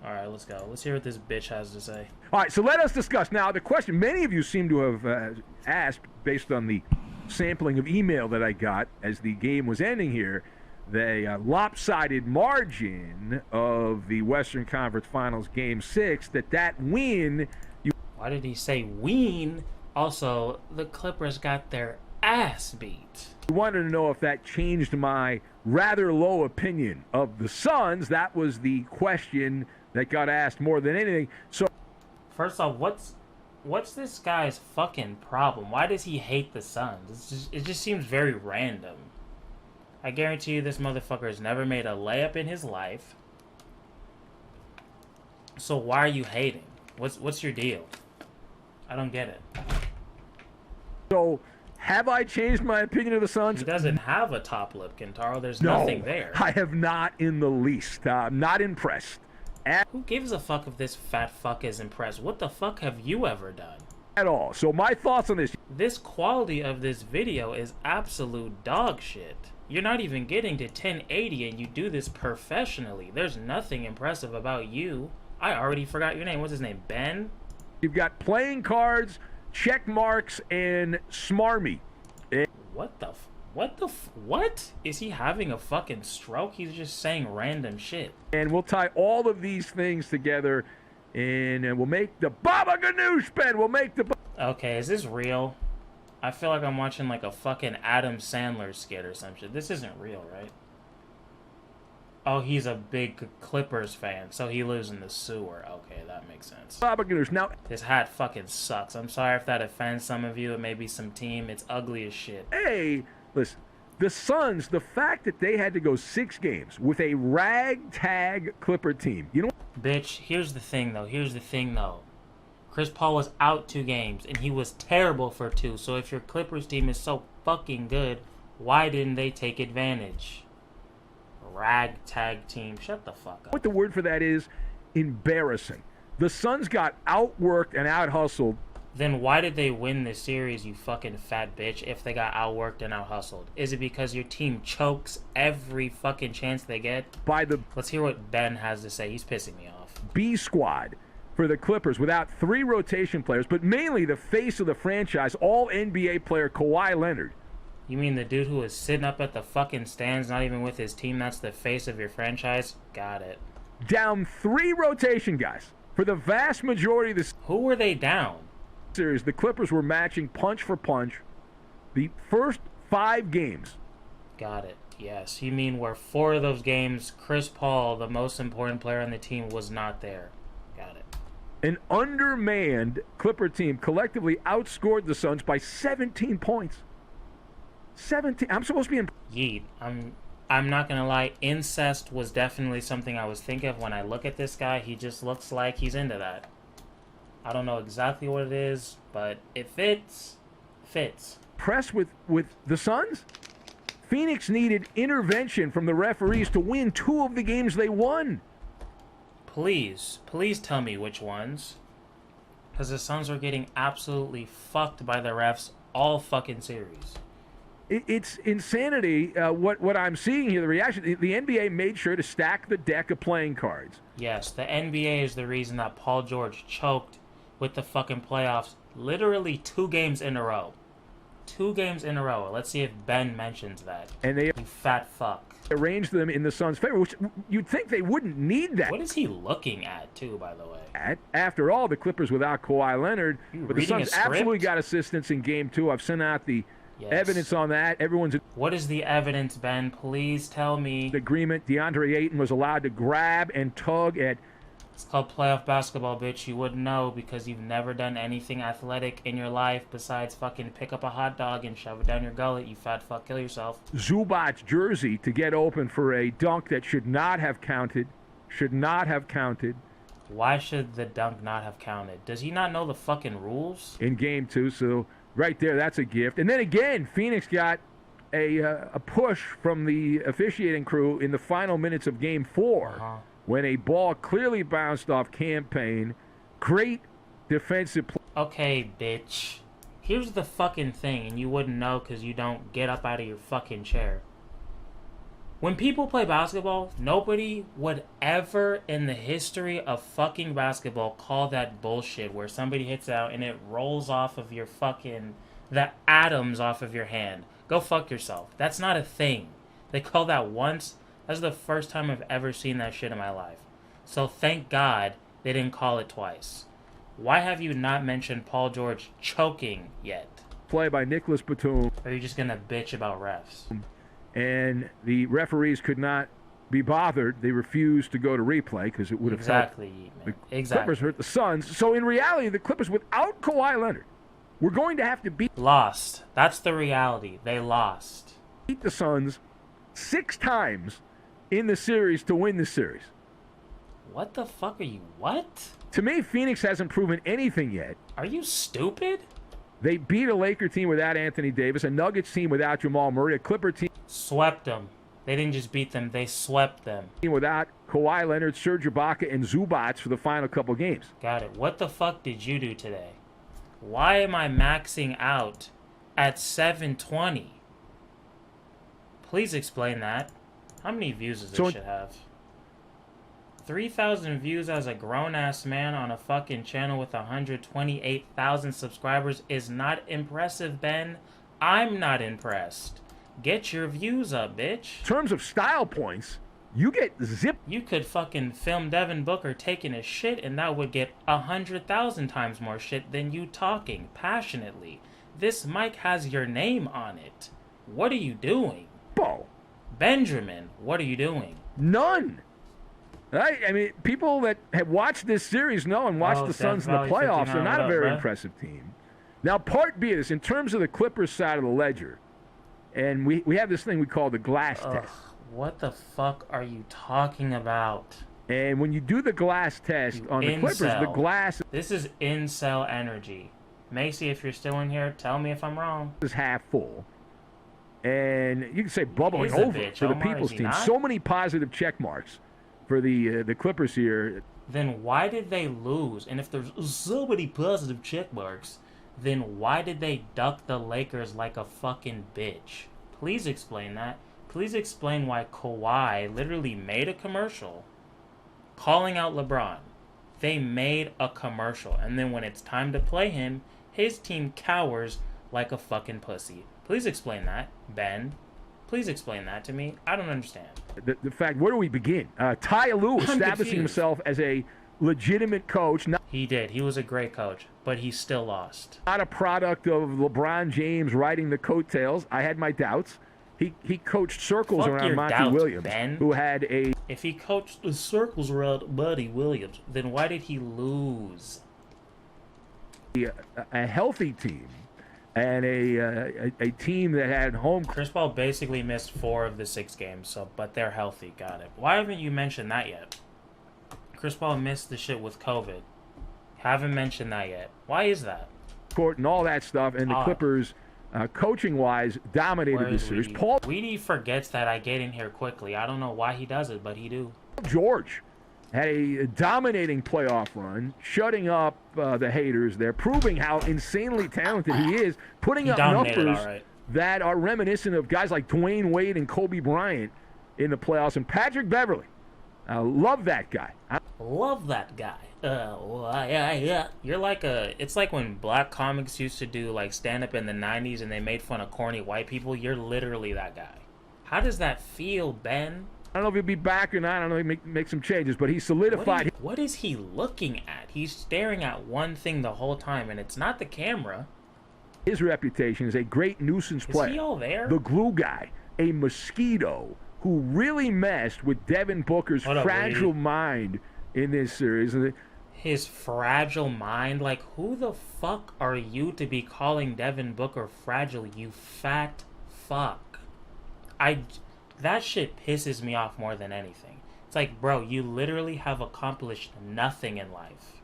All right, let's go. Let's hear what this bitch has to say. All right, so let us discuss. Now, the question many of you seem to have asked, based on the sampling of email that I got as the game was ending here, the lopsided margin of the Western Conference Finals Game 6, that win... Why did he say ween? Also, the Clippers got their ass beat. You wanted to know if that changed my rather low opinion of the Suns. That was the question that got asked more than anything. So, first off, what's this guy's fucking problem? Why does he hate the Suns? It just seems very random. I guarantee you this motherfucker has never made a layup in his life. So why are you hating? What's your deal? I don't get it. So, have I changed my opinion of the Suns? He doesn't have a top lip, Kentaro. There's nothing there. I have not in the least. I'm not impressed. Who gives a fuck if this fat fuck is impressed? What the fuck have you ever done? At all. So my thoughts on this. This quality of this video is absolute dog shit. You're not even getting to 1080 and you do this professionally. There's nothing impressive about you. I already forgot your name. What's his name? Ben? You've got playing cards, check marks, and smarmy. What? Is he having a fucking stroke? He's just saying random shit. And we'll tie all of these things together, and we'll make the Baba Ganoush, Ben. We'll make the... Okay, is this real? I feel like I'm watching like a fucking Adam Sandler skit or some shit. This isn't real, right? Oh, he's a big Clippers fan, so he lives in the sewer. Okay, that makes sense. Baba Ganoush. Now, this hat fucking sucks. I'm sorry if that offends some of you. It may be some team. It's ugly as shit. Hey, listen. The Suns, the fact that they had to go 6 games with a ragtag Clipper team. You know what? Bitch, here's the thing, though. Chris Paul was out 2 games, and he was terrible for 2. So if your Clippers team is so fucking good, why didn't they take advantage? Ragtag team. Shut the fuck up. What the word for that is? Embarrassing. The Suns got outworked and out-hustled. Then why did they win this series, you fucking fat bitch, if they got outworked and out-hustled? Is it because your team chokes every fucking chance they get? Let's hear what Ben has to say. He's pissing me off. B squad for the Clippers without 3 rotation players, but mainly the face of the franchise, all-NBA player Kawhi Leonard. You mean the dude who was sitting up at the fucking stands, not even with his team, that's the face of your franchise? Got it. Down 3 rotation guys. For the vast majority of the... Who were they down? Series, the Clippers were matching punch for punch the first 5 games. Got it. Yes. You mean where 4 of those games, Chris Paul, the most important player on the team, was not there. Got it. An undermanned Clipper team collectively outscored the Suns by 17 points. 17. I'm supposed to be in... Yeet. I'm not gonna lie, incest was definitely something I was thinking of when I look at this guy. He just looks like he's into that. I don't know exactly what it is, but it fits. Press with the Suns? Phoenix needed intervention from the referees to win 2 of the games they won. Please tell me which ones. Because the Suns are getting absolutely fucked by the refs all fucking series. It's insanity what I'm seeing here, the reaction. The NBA made sure to stack the deck of playing cards. Yes, the NBA is the reason that Paul George choked with the fucking playoffs literally 2 games in a row. 2 games in a row. Let's see if Ben mentions that. And they... You fat fuck. Arranged them in the Suns' favor, which you'd think they wouldn't need that. What is he looking at, too, by the way? After all, the Clippers without Kawhi Leonard, but the Suns absolutely got assistance in Game 2. I've sent out the evidence on that. What is the evidence, Ben? Please tell me. The agreement, DeAndre Ayton was allowed to grab and tug at... It's called playoff basketball, bitch. You wouldn't know because you've never done anything athletic in your life besides fucking pick up a hot dog and shove it down your gullet, you fat fuck. Kill yourself. Zubac's jersey to get open for a dunk that should not have counted. Why should the dunk not have counted? Does he not know the fucking rules? In Game 2, so right there, that's a gift. And then again, Phoenix got a push from the officiating crew in the final minutes of Game 4. When a ball clearly bounced off Campaign. Great defensive play. Okay, bitch. Here's the fucking thing, and you wouldn't know because you don't get up out of your fucking chair. When people play basketball, nobody would ever in the history of fucking basketball call that bullshit where somebody hits out and it rolls off of your fucking, the atoms off of your hand. Go fuck yourself. That's not a thing. They call that once. That's the first time I've ever seen that shit in my life. So thank God they didn't call it twice. Why have you not mentioned Paul George choking yet? Play by Nicholas Batum. Or are you just gonna bitch about refs? And the referees could not be bothered. They refused to go to replay because it would have helped the Clippers hurt the Suns. So in reality, the Clippers without Kawhi Leonard, we're going to have to beat lost. That's the reality. They lost. Beat the Suns 6 times in the series to win the series. What the fuck are you? What? To me, Phoenix hasn't proven anything yet. Are you stupid? They beat a Laker team without Anthony Davis, a Nuggets team without Jamal Murray, a Clipper team. Swept them. They didn't just beat them, they swept them. Without Kawhi Leonard, Serge Ibaka, and Zubats for the final couple games. Got it. What the fuck did you do today? Why am I maxing out at 720? Please explain that. How many views does this shit have? 3,000 views as a grown-ass man on a fucking channel with 128,000 subscribers is not impressive, Ben. I'm not impressed. Get your views up, bitch. In terms of style points, you get zip. You could fucking film Devin Booker taking a shit and that would get 100,000 times more shit than you talking passionately. This mic has your name on it. What are you doing? Bo. Benjamin, what are you doing? None. I mean, people that have watched this series know and watched the Suns in the playoffs. They're not a very impressive team. Now, part B of this, in terms of the Clippers side of the ledger, and we have this thing we call the glass test. What the fuck are you talking about? And when you do the glass test on the Clippers, the glass... This is incel energy. Macy, if you're still in here, tell me if I'm wrong. ...is half full. And you can say bubbling over for the people's team. So many positive check marks for the Clippers here. Then why did they lose? And if there's so many positive check marks, then why did they duck the Lakers like a fucking bitch? Please explain that. Please explain why Kawhi literally made a commercial calling out LeBron. They made a commercial. And then when it's time to play him, his team cowers like a fucking pussy. Please explain that, Ben. Please explain that to me. I don't understand. The fact, where do we begin? Ty Lue establishing himself as a legitimate coach. He did. He was a great coach, but he still lost. Not a product of LeBron James riding the coattails. I had my doubts. He coached circles around Monty Williams, Ben. who had a... If he coached the circles around Monty Williams, then why did he lose? A healthy team. And a team that had home... Chris Paul basically missed 4 of the 6 games, but they're healthy. Got it. Why haven't you mentioned that yet? Chris Paul missed the shit with COVID. Haven't mentioned that yet. Why is that? Court and all that stuff, and the Clippers, coaching-wise, dominated this series. Weedy forgets that I get in here quickly. I don't know why he does it, but he do. George had a dominating playoff run, shutting up the haters there, proving how insanely talented he is, putting up numbers that are reminiscent of guys like Dwayne Wade and Kobe Bryant in the playoffs. And Patrick Beverley, love that guy. Love that guy. Yeah. You're like it's like when black comics used to do like stand-up in the 90s and they made fun of corny white people. You're literally that guy. How does that feel, Ben? I don't know if he'll be back or not. I don't know if he'll make some changes, but he solidified. What is he looking at? He's staring at one thing the whole time, and it's not the camera. His reputation is a great nuisance player. Is he all there? The glue guy, a mosquito who really messed with Devin Booker's fragile mind in this series. His fragile mind? Like, who the fuck are you to be calling Devin Booker fragile, you fat fuck? That shit pisses me off more than anything. It's like, bro, you literally have accomplished nothing in life.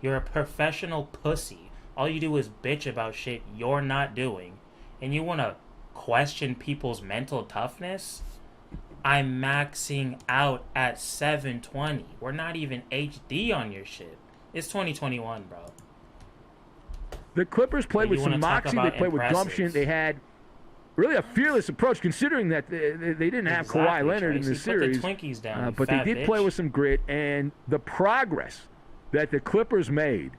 You're a professional pussy. All you do is bitch about shit you're not doing. And you want to question people's mental toughness? I'm maxing out at 720. We're not even HD on your shit. It's 2021, bro. The Clippers played with some moxie. They played with gumption. They had really a fearless approach, considering that they didn't have Kawhi Leonard in the series. Put the Twinkies down, but they did play with some grit, and the progress that the Clippers made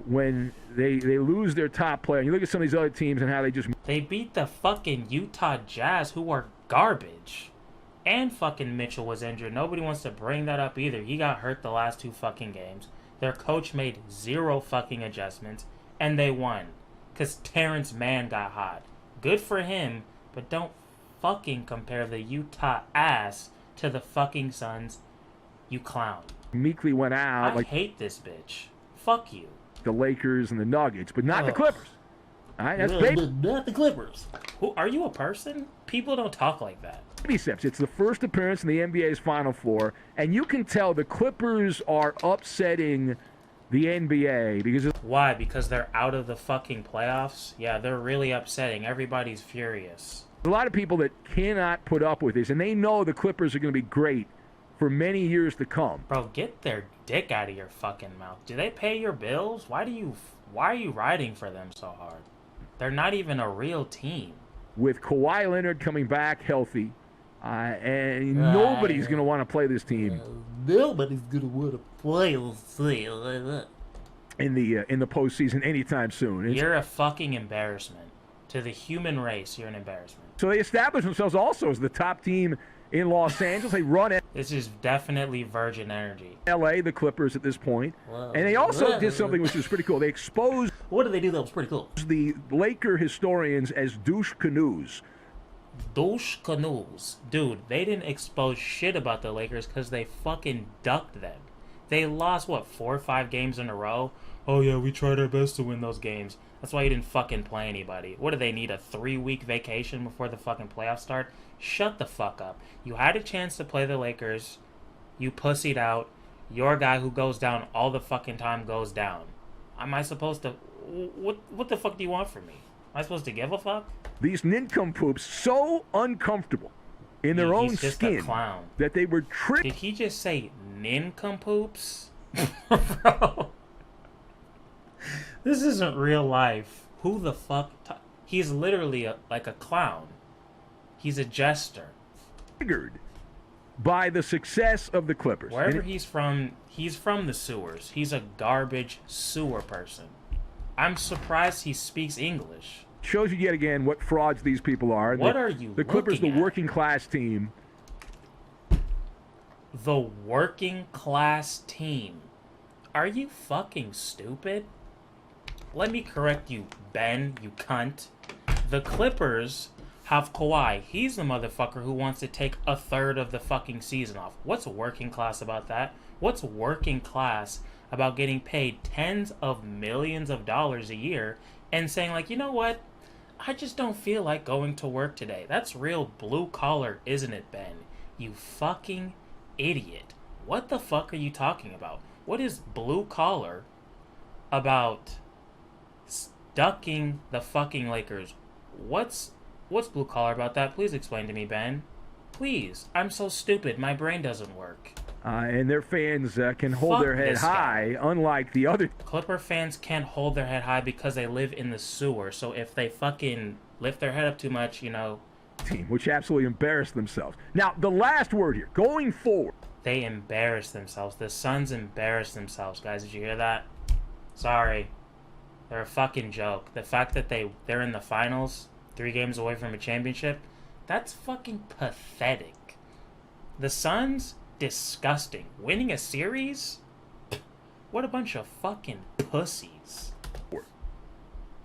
when they lose their top player. And you look at some of these other teams and how they beat the fucking Utah Jazz, who are garbage. And fucking Mitchell was injured. Nobody wants to bring that up either. He got hurt the last 2 fucking games. Their coach made 0 fucking adjustments, and they won. Because Terrence Mann got hot. Good for him, but don't fucking compare the Utah ass to the fucking Suns, you clown. meekly went out. I hate this bitch. Fuck you. The Lakers and the Nuggets, but not the Clippers. All right, that's not the Clippers. Who are you, a person? People don't talk like that. Baby steps. It's the first appearance in the NBA's Final Four, and you can tell the Clippers are upsetting the NBA because why? Because they're out of the fucking playoffs? Yeah, they're really upsetting. Everybody's furious. A lot of people that cannot put up with this, and they know the Clippers are going to be great for many years to come. Bro, get their dick out of your fucking mouth. Do they pay your bills? Why are you riding for them so hard? They're not even a real team. With Kawhi Leonard coming back healthy, and nobody's going to want to play this team. Nobody's going to want to play this team in the postseason anytime soon. You're a fucking embarrassment. To the human race, you're an embarrassment. So they established themselves also as the top team in Los Angeles. They run it. This is definitely Virgin Energy. LA, the Clippers at this point. Whoa. And they also did something which was pretty cool. They exposed... What did they do that was pretty cool? The Laker historians as douche canoes. Douche canoes. Dude, they didn't expose shit about the Lakers because they fucking ducked them. They lost, 4 or 5 games in a row? Oh yeah, we tried our best to win those games. That's why you didn't fucking play anybody. What do they need, a 3-week vacation before the fucking playoffs start? Shut the fuck up. You had a chance to play the Lakers. You pussied out. Your guy who goes down all the fucking time goes down. Am I supposed to... What the fuck do you want from me? Am I supposed to give a fuck? These nincompoops so uncomfortable in their own skin that they were tricked. Did he just say nincompoops? Bro. This isn't real life. Who the fuck... He's literally like a clown. He's a jester. Triggered by the success of the Clippers. Wherever he's from the sewers. He's a garbage sewer person. I'm surprised he speaks English. Shows you yet again what frauds these people are. What are you The Clippers, the working class team. The working class team. Are you fucking stupid? Let me correct you, Ben, you cunt. The Clippers have Kawhi. He's the motherfucker who wants to take a third of the fucking season off. What's working class about that? What's working class about getting paid tens of millions of dollars a year and saying, like, you know what? I just don't feel like going to work today. That's real blue collar, isn't it, Ben? You fucking idiot. What the fuck are you talking about? What is blue collar about ducking the fucking Lakers? What's blue collar about that? Please explain to me, Ben. Please. I'm so stupid. My brain doesn't work. And their fans can hold their head high, unlike the other. Clipper fans can't hold their head high because they live in the sewer. So if they fucking lift their head up too much, you know. Team, which absolutely embarrassed themselves. Now, the last word here, going forward. They embarrassed themselves. The Suns embarrassed themselves, guys. Did you hear that? Sorry. They're a fucking joke. The fact that they're in the finals, 3 games away from a championship, that's fucking pathetic. The Suns, disgusting. Winning a series? What a bunch of fucking pussies. All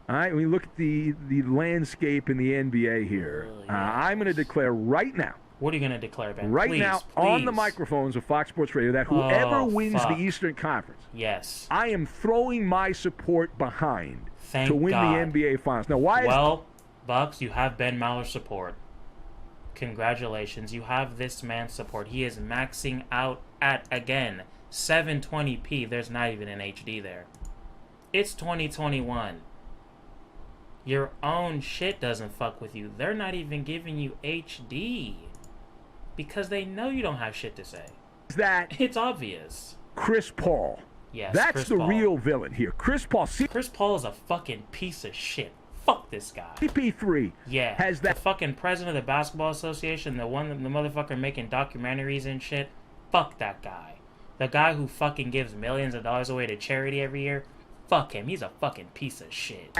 right, we look at the landscape in the NBA here. I'm going to declare right now. What are you going to declare, Ben? Right please, now, please. on the microphones of Fox Sports Radio, that whoever wins the Eastern Conference, yes, I am throwing my support behind to win God. the NBA Finals. Now, why? Well, Bucks, you have Ben Maller's support. Congratulations, you have this man's support. He is maxing out at, again, 720p. There's not even an HD there. It's 2021. Your own shit doesn't fuck with you. They're not even giving you HD. Because they know you don't have shit to say. It's obvious. Chris Paul. Yes, that's Chris the Paul. Real villain here. Chris Paul. Chris Paul is a fucking piece of shit. Fuck Fuck this guy. CP3 Yeah. has that the fucking president of the basketball association, the motherfucker making documentaries and shit. Fuck that guy. The guy who fucking gives millions of dollars away to charity every year. Fuck him. He's a fucking piece of shit.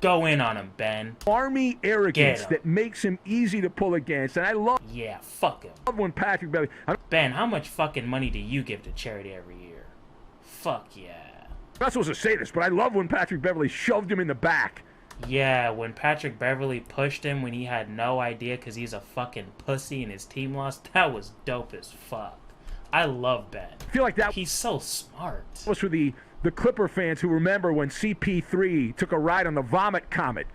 Go in on him, Ben. Army arrogance that makes him easy to pull against. And I love... Yeah, fuck him. I love when Patrick Beverley... Ben, how much fucking money do you give to charity every year? Fuck yeah. I'm not supposed to say this, but I love when Patrick Beverley shoved him in the back. Yeah, when Patrick Beverley pushed him when he had no idea because he's a fucking pussy and his team lost, that was dope as fuck. I love Ben. I feel like that... He's so smart. Was for the Clipper fans who remember when CP3 took a ride on the Vomit Comet.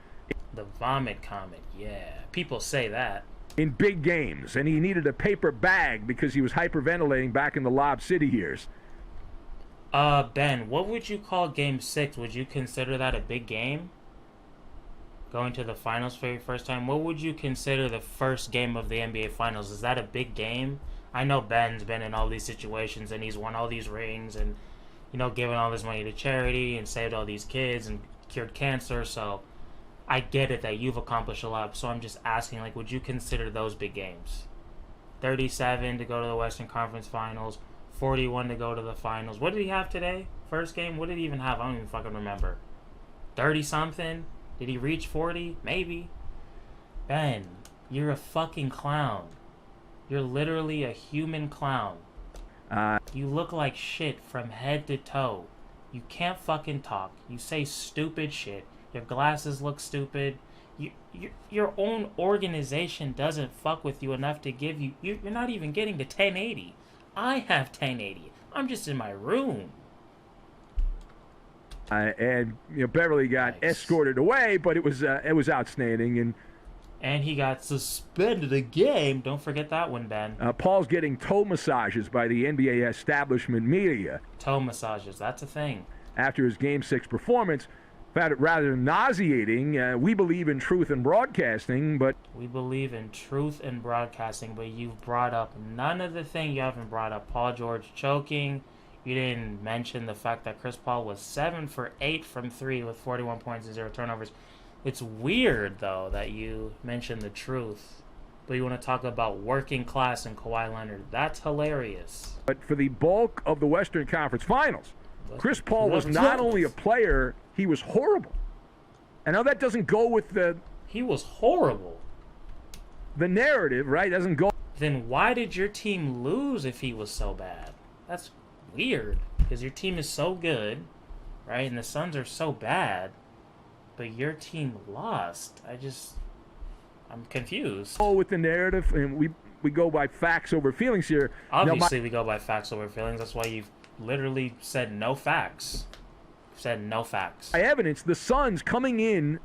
The Vomit Comet, yeah. People say that. In big games, and he needed a paper bag because he was hyperventilating back in the Lob City years. Ben, what would you call Game 6? Would you consider that a big game? Going to the finals for your first time? What would you consider the first game of the NBA Finals? Is that a big game? I know Ben's been in all these situations, and he's won all these rings, and, you know, given all this money to charity, and saved all these kids, and cured cancer, so... I get it that you've accomplished a lot, so I'm just asking, like, would you consider those big games? 37 to go to the Western Conference Finals, 41 to go to the finals. What did he have today? First game? What did he even have? I don't even fucking remember. 30-something? Did he reach 40? Maybe. Ben, you're a fucking clown. You're literally a human clown. You look like shit from head to toe. You can't fucking talk. You say stupid shit. Your glasses look stupid. Your own organization doesn't fuck with you enough to give you... You're not even getting to 1080. I have 1080. I'm just in my room. And you know, Beverly got escorted away, but it was outstanding. And he got suspended a game. Don't forget that one, Ben. Paul's getting toe massages by the NBA establishment media. Toe massages, that's a thing. After his Game 6 performance... Found it rather nauseating. We believe in truth in broadcasting, but... We believe in truth in broadcasting, but you've brought up none of the thing you haven't brought up. Paul George choking. You didn't mention the fact that Chris Paul was 7 for 8 from 3 with 41 points and 0 turnovers. It's weird, though, that you mentioned the truth, but you want to talk about working class and Kawhi Leonard. That's hilarious. But for the bulk of the Western Conference Finals, Chris Paul was not only a player... He was horrible. I know that doesn't go with the... He was horrible. The narrative, right? Doesn't go... Then why did your team lose if he was so bad? That's weird. Because your team is so good, right? And the Suns are so bad. But your team lost. I'm confused. Oh, with the narrative, and we go by facts over feelings here. Obviously, we go by facts over feelings. That's why you've literally said no facts. Said no facts. By evidence, the Suns coming in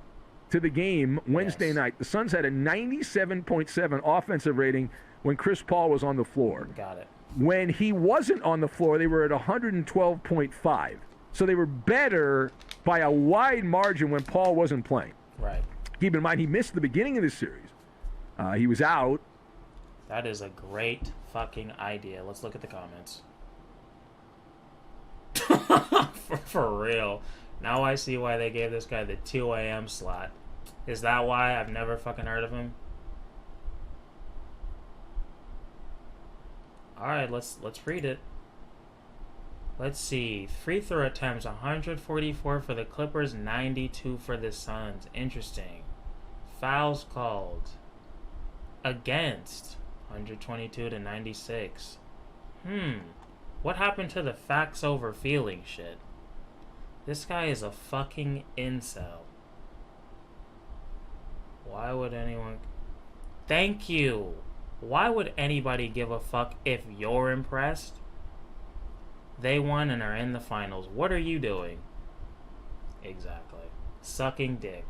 to the game Wednesday night, the Suns had a 97.7 offensive rating when Chris Paul was on the floor. Got it. When he wasn't on the floor, they were at 112.5. So they were better by a wide margin when Paul wasn't playing. Right. Keep in mind, he missed the beginning of this series. He was out. That is a great fucking idea. Let's look at the comments. For real. Now I see why they gave this guy the 2 a.m. slot. Is that why? I've never fucking heard of him. Alright, let's read it. Let's see. Free throw attempts 144 for the Clippers, 92 for the Suns. Interesting. Fouls called. Against 122 to 96. What happened to the facts over feeling shit? This guy is a fucking incel. Why would anyone... Thank you. Why would anybody give a fuck if you're impressed? They won and are in the finals. What are you doing? Exactly. Sucking dick.